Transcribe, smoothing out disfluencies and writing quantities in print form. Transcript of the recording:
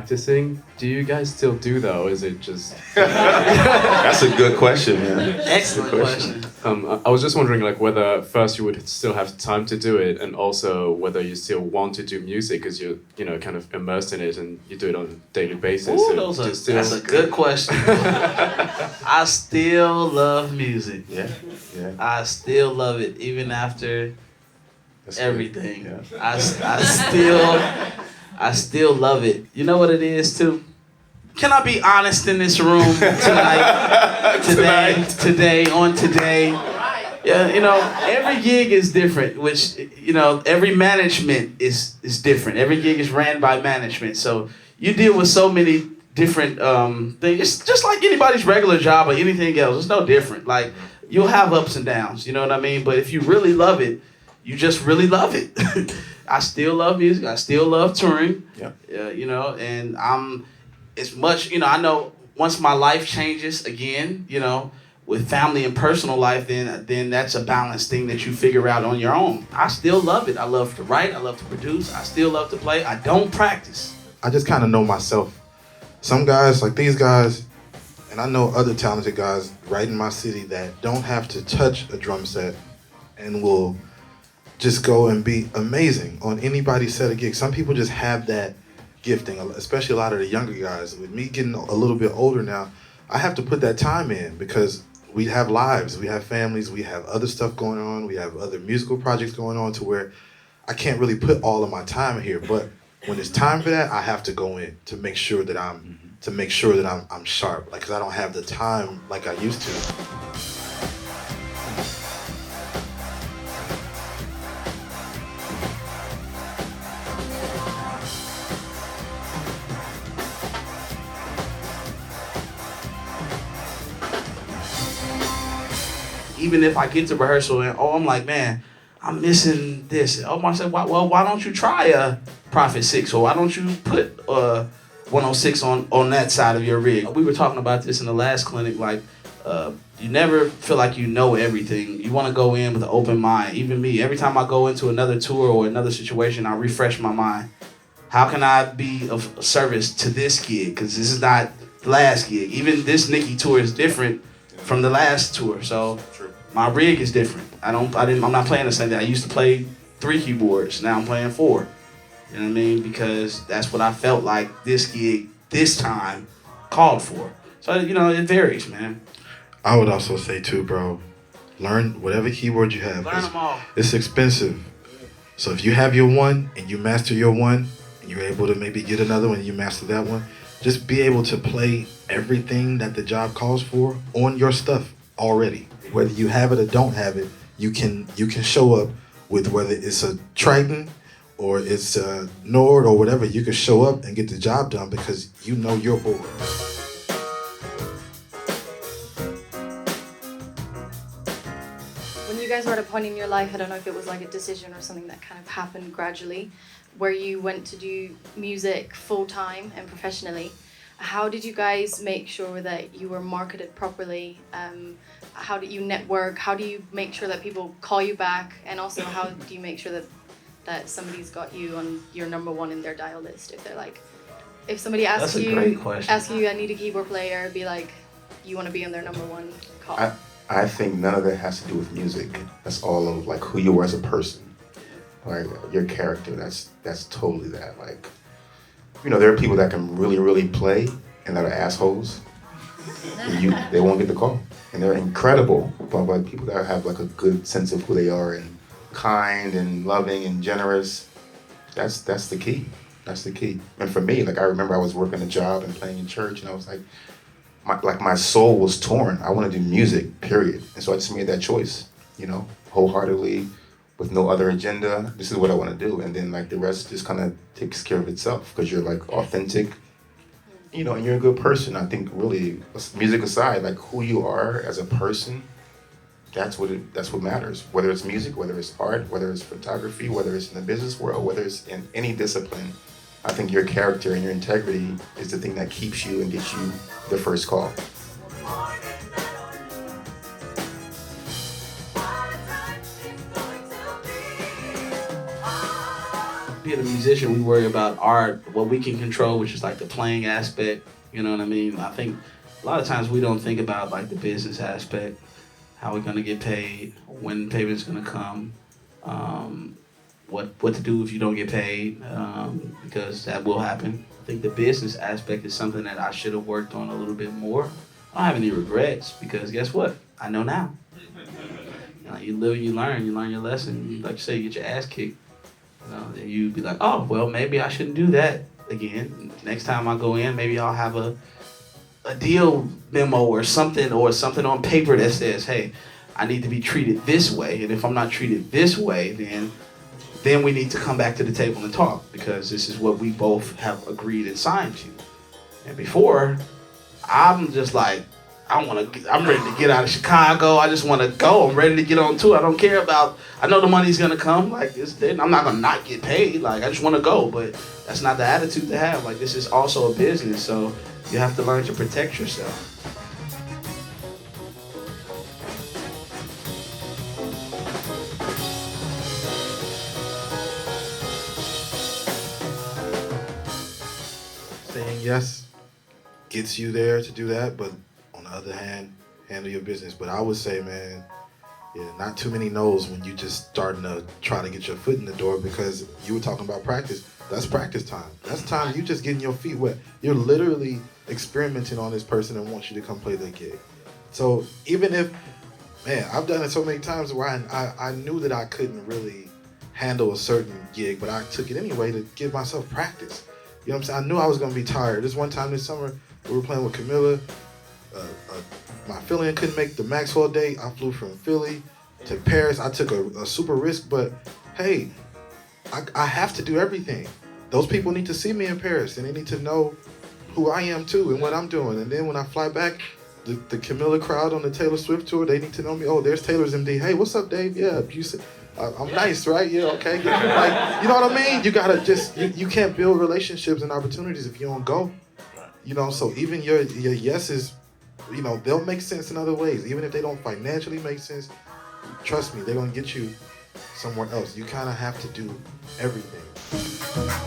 practicing. Do you guys still do that, or is it just... That's a good question, man. Excellent question. I was just wondering, like, whether first you would still have time to do it, and also whether you still want to do music because you're, you know, kind of immersed in it and you do it on a daily basis. Ooh, that's a good question. I still love music. Yeah. I still love it, even after That's everything. good. Yeah. I still love it. You know what it is too? Can I be honest in this room tonight? Today. Yeah, you know, every gig is different, which, you know, every management is different. Every gig is ran by management. So you deal with so many different things. It's just like anybody's regular job or anything else. It's no different. Like, you'll have ups and downs, you know what I mean? But if you really love it, you just really love it. I still love music. I still love touring. Yeah. You know, and I'm as much, you know, I know once my life changes again, you know, with family and personal life, then that's a balanced thing that you figure out on your own. I still love it. I love to write. I love to produce. I still love to play. I don't practice. I just kind of know myself. Some guys, like these guys, and I know other talented guys right in my city that don't have to touch a drum set and will just go and be amazing on anybody's set of gigs. Some people just have that gifting, especially a lot of the younger guys. With me getting a little bit older now, I have to put that time in because we have lives, we have families, we have other stuff going on, we have other musical projects going on to where I can't really put all of my time here. But when it's time for that, I have to go in to make sure that I'm sharp, like, 'cause I don't have the time like I used to. Even if I get to rehearsal and, I'm like, man, I'm missing this. I said, why don't you try a Prophet 6, or why don't you put 106 on that side of your rig? We were talking about this in the last clinic, like, you never feel like you know everything. You want to go in with an open mind. Even me, every time I go into another tour or another situation, I refresh my mind. How can I be of service to this gig? Because this is not the last gig. Even this Nicki tour is different from the last tour. So my rig is different. I'm not playing the same thing. I used to play 3 keyboards. Now I'm playing 4. You know what I mean? Because that's what I felt like this gig, this time, called for. So, you know, it varies, man. I would also say too, bro, learn whatever keyboard you have. Learn them all. It's expensive. So if you have your one and you master your one, and you're able to maybe get another one and you master that one, just be able to play everything that the job calls for on your stuff already. Whether you have it or don't have it, you can show up with, whether it's a Triton or it's a Nord or whatever, you can show up and get the job done because you know your board. When you guys were at a point in your life, I don't know if it was like a decision or something that kind of happened gradually, where you went to do music full-time and professionally, how did you guys make sure that you were marketed properly? How do you network? How do you make sure that people call you back? And also, how do you make sure that somebody's got you on your number one in their dial list? If they're like, if somebody asks you, I need a keyboard player, be like, you want to be on their number one call. I think none of that has to do with music. That's all of like who you are as a person, like your character. That's totally that. Like, you know, there are people that can really, really play and that are assholes. They won't get the call, and they're incredible. But people that have like a good sense of who they are and kind and loving and generous, that's the key. That's the key. And for me, like, I remember I was working a job and playing in church, and I was like, my soul was torn. I want to do music, period. And so I just made that choice, you know, wholeheartedly, with no other agenda. This is what I want to do. And then like the rest just kind of takes care of itself because you're like authentic, you know, and you're a good person. I think really, music aside, like who you are as a person, that's what matters. Whether it's music, whether it's art, whether it's photography, whether it's in the business world, whether it's in any discipline, I think your character and your integrity is the thing that keeps you and gets you the first call. being a musician, we worry about what we can control, which is like the playing aspect. You know what I mean? I think a lot of times we don't think about like the business aspect, how we're gonna get paid, when payment's gonna come, what to do if you don't get paid, because that will happen. I think the business aspect is something that I should have worked on a little bit more. I don't have any regrets because guess what? I know now. You live and you learn your lesson. You, like you say, you get your ass kicked. Then you be like, oh, well, maybe I shouldn't do that again. Next time I go in, maybe I'll have a deal memo or something on paper that says, hey, I need to be treated this way. And if I'm not treated this way, then we need to come back to the table and talk because this is what we both have agreed and signed to. And before, I'm just like, I'm ready to get out of Chicago. I just want to go. I'm ready to get on tour. I don't care about, I know the money's going to come. Like, I'm not going to not get paid. Like, I just want to go. But that's not the attitude to have. Like, this is also a business. So you have to learn to protect yourself. Saying yes gets you there to do that, but on the other hand, handle your business. But I would say, man, yeah, not too many no's when you just starting to try to get your foot in the door because you were talking about practice. That's practice time. That's time you just getting your feet wet. You're literally experimenting on this person and wants you to come play their gig. So even if, man, I've done it so many times where I knew that I couldn't really handle a certain gig, but I took it anyway to give myself practice. You know what I'm saying? I knew I was going to be tired. This one time this summer, we were playing with Camilla. My fill-in couldn't make the Maxwell date. I flew from Philly to Paris. I took a super risk, but hey, I have to do everything. Those people need to see me in Paris, and they need to know who I am too and what I'm doing. And then when I fly back, the Camilla crowd on the Taylor Swift tour, they need to know me. Oh, there's Taylor's MD. Hey, what's up, Dave? Yeah, you said I'm nice, right? Yeah, okay. Like, you know what I mean? You gotta just you can't build relationships and opportunities if you don't go. You know, so even your yeses, you know, they'll make sense in other ways. Even if they don't financially make sense, trust me, they're gonna get you somewhere else. You kind of have to do everything.